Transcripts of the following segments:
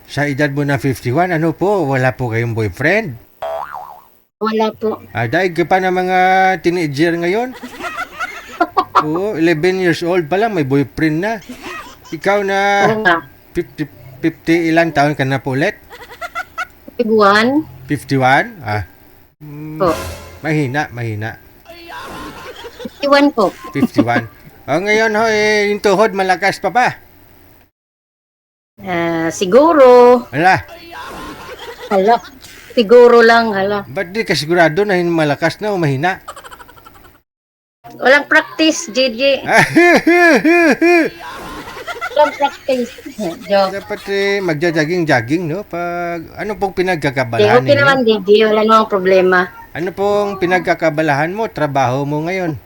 Sa edad mo na 51, ano po, wala po kayong boyfriend? Wala po. Daig ka pa ng mga teenager ngayon? Oo, 11 years old pa lang, may boyfriend na. Ikaw na Oo nga. 50 ilang taon ka na po ulit? Ibuan 51? po. Mahina. Iwan po. 51. Ngayon ho, yung tuhod malakas pa ba? Siguro. Wala. Hala. Siguro lang, hala. Ba't di ka sigurado na malakas na o mahina? Walang practice, JJ. Walang practice. Joke. Dapat magja-jogging-jogging, no? Pag, ano pong Okay, pinagkakabalahan okay ninyo? naman, JJ. Wala namang problema. Ano pong pinagkakabalahan mo? Trabaho mo ngayon?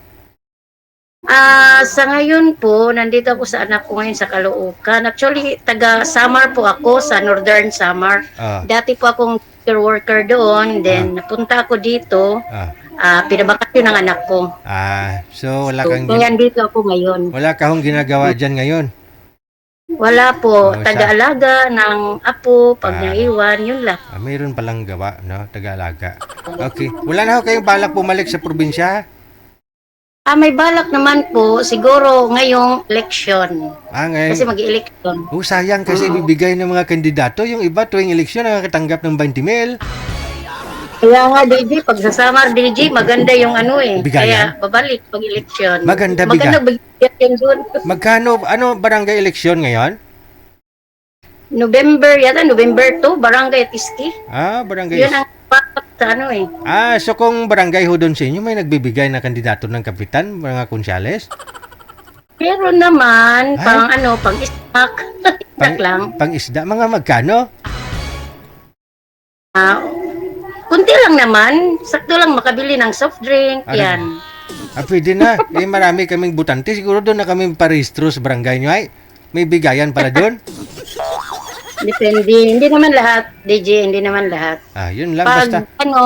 Sa ngayon po, nandito ako sa anak ko ngayon sa Caloocan. Actually, taga Samar po ako, sa Northern Samar. Ah, Dati po akong teacher worker doon. Then, napunta ako dito. Pinabakasyon ng anak ko. so wala So, kang kaya dito ako ngayon. wala ka hong ginagawa diyan ngayon. Wala po. Oh, Taga-alaga ng apo, pag Ah. naiwan, yun lang. Mayroon palang gawa, no? Taga-alaga. Okay. Wala na ho kayong balak bumalik sa probinsya? May balak naman po, siguro ngayong election. Ngayon. Kasi mag-election. Sayang kasi bibigay ng mga kandidato. Yung iba tuwing eleksyon nakakatanggap ng 20 mil. Kaya nga, DJ, pag sa Samar, DJ, maganda yung ano eh. Bigayan? Kaya babalik pag election. Maganda bigayan doon. Magkano, barangay eleksyon ngayon? November 2, Barangay Tiski. Barangay. Yun ang balak sa ano eh. So kung barangay ho doon sa inyo, may nagbibigay na kandidato ng kapitan, mga konsyales? Pero naman, Ay. pang snack. Snack lang. Pang-isda, mga magkano? Kunti lang naman. Sakto lang makabili ng soft drink. Ano? Yan. Pwede na. Marami kaming butante. Siguro doon na kami parehistro sa barangay nyo ay. May bigayan pala doon. Depende. Hindi naman lahat, DJ. Hindi naman lahat. Yun lang. Pag, Basta.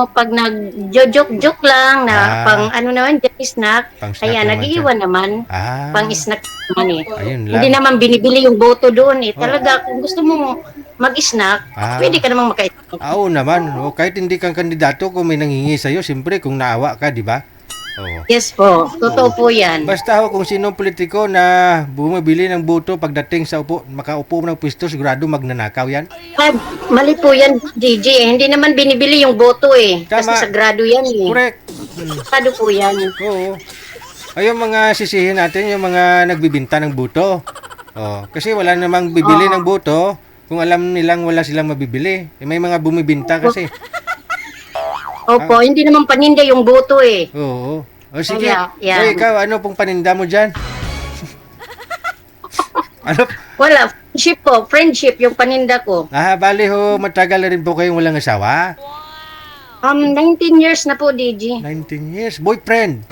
pag nag-joke lang na pang naman, snack, Pang snack kaya naman nag-iwan naman. Ah. Pang snack naman eh. Ayun lang. Hindi naman binibili yung boto doon eh. Talaga, kung gusto mo mag-snack, pwede ka namang maka-snack. Oo naman. Kahit hindi kang kandidato, kung may nanghingi sa'yo, siyempre kung naawa ka, di ba? Oo. Yes po. Totoo po yan. Basta kung sinong politiko na bumibili ng boto pagdating sa makaupo ng pwesto, sigurado magnanakaw yan. Mali po yan, DJ. Hindi naman binibili yung boto eh. Kasi Tama. sagrado yan eh. Correct. Sagrado po yan. Oo. Yung mga sisihin natin, yung mga nagbibinta ng boto. Kasi wala namang bibili ng boto kung alam nilang wala silang mabibili. May mga bumibinta kasi. Opo, hindi naman paninda yung boto eh. Oo. Sige. Kaya, yan. Ikaw, ano pong paninda mo dyan? Ano? Wala, friendship po. Friendship yung paninda ko. Bali ho, matagal na rin po kayong walang asawa. 19 years na po, DJ. 19 years. Boyfriend.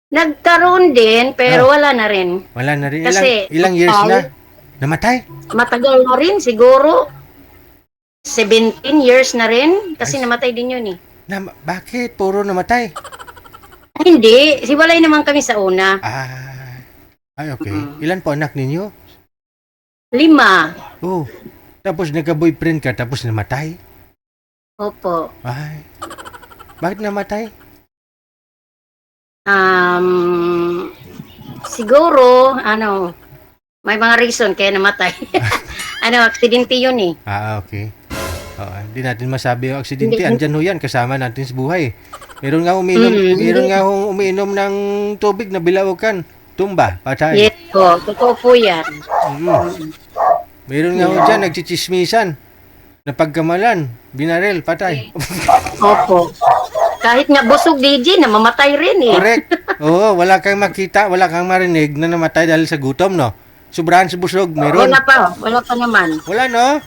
Nagkaroon din, pero wala na rin. Wala na rin. Kasi, Ilang years na? Namatay? Matagal na rin, siguro. 17 years na rin. Kasi namatay din yun eh. Bakit? Puro namatay? Hindi, hiwalay naman kami sa una. Okay. Ilan po anak ninyo? 5. Oh. Tapos nagka-boyfriend ka, tapos namatay? Opo. Bakit namatay? Siguro, may mga reason kaya namatay. Aksidente yun eh. Okay. Hindi natin masabi yung aksidente. Andyan ho yan, kasama natin sa buhay. Meron nga umiinom ng tubig na bilaukan. Tumba, patay. Yes po, totoo po yan. Meron nga ho dyan, nagchichismisan. Napagkamalan, binarel, patay. Opo. Kahit nga busog DJ, namamatay rin eh. Correct. Wala kang makita, wala kang marinig na namatay dahil sa gutom, no? Sobrahan sa busog, meron. Wala pa naman. Wala, no?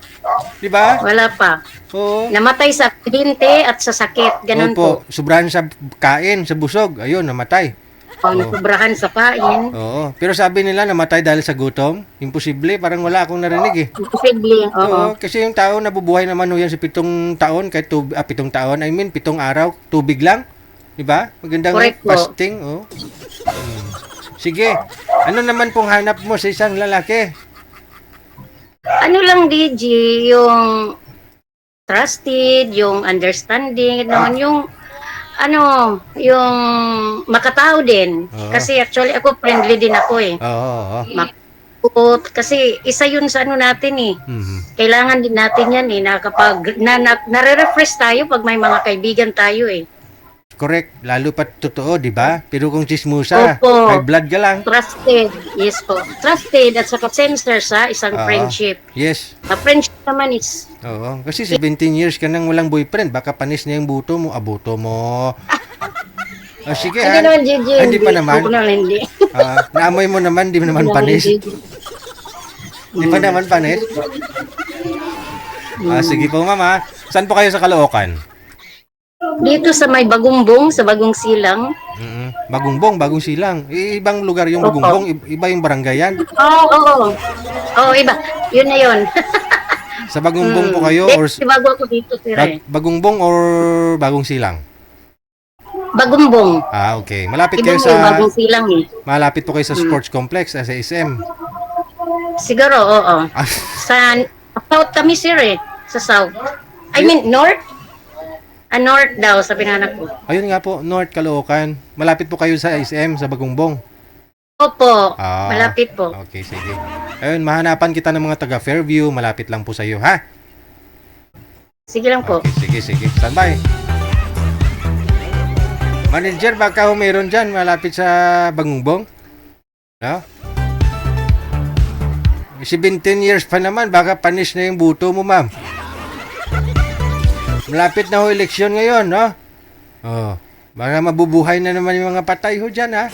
Di ba? Wala pa. Oo. Namatay sa aksidente at sa sakit, ganun po. Sobrahan sa kain, sa busog. Ayun, namatay. Nasubrahan sa kain. Oo. Pero sabi nila namatay dahil sa gutom. Imposible, parang wala akong narinig eh. Imposible, oo. Kasi yung tao nabubuhay naman ho yan sa 7 taon, kahit 7 taon, 7 araw, tubig lang. Di ba? Magandang Correct po. fasting. Sige. Ano naman pong hanap mo sa isang lalaki? Ano lang, DG, yung trusted, yung understanding, noon, yung ano, yung makatao din. Oo. Kasi actually ako friendly din ako eh. Oo, oo. Makaput, kasi isa yun sa ano natin eh. Mhm. Kailangan din natin yan eh, na kapag nare-refresh tayo pag may mga kaibigan tayo eh. Correct. Lalo pa totoo, di ba? Pero kung chismusa, Opo. high blood ka lang. Trusted, yes po. Trusted at saka sensor sa isang Oo. friendship. Yes. Sa friendship naman is, Oo. Kasi 17 years ka nang walang boyfriend. Baka panis na yung buto mo. Abuto mo. O sige hindi ha. naman, Gigi. Ah, hindi pa naman. Ako naman, hindi. Naamoy mo naman, di mo naman Hindi panis. Gigi. Di pa naman panis. Sige po mama. Saan po kayo sa Caloocan? Dito sa may Bagumbong, sa Bagong Silang. Bagungbong, Bagong Silang. Ibang lugar yung Opo. Bagungbong, iba yung barangay yan. Oo. Oo, iba. Yun na yun. Sa Bagungbong po kayo or Bago ako dito, sir. Bagungbong or Bagong Silang? Bagumbong. Okay. Malapit Iba kayo mo yung sa Bagong Silang eh. malapit po kayo sa sports complex sa SM. Siguro, oo. Ah, Sa South kami, sir eh. Sa South. I mean, North? North daw, sabi ng anak ko. Ayun nga po, North Caloocan. Malapit po kayo sa SM sa Bagungbong. Opo, Ah. malapit po. Okay, sige. Ayun, mahanapan kita ng mga taga Fairview, malapit lang po sa iyo, ha? Sige lang po. Okay, sige. Standby. Manager, baka ho meron dyan malapit sa Bagungbong? No? 17 years pa naman, baka panis na yung buto mo, ma'am. Malapit na ho eleksyon ngayon, no? Oh, baka mabubuhay na naman yung mga patay ho dyan, ha?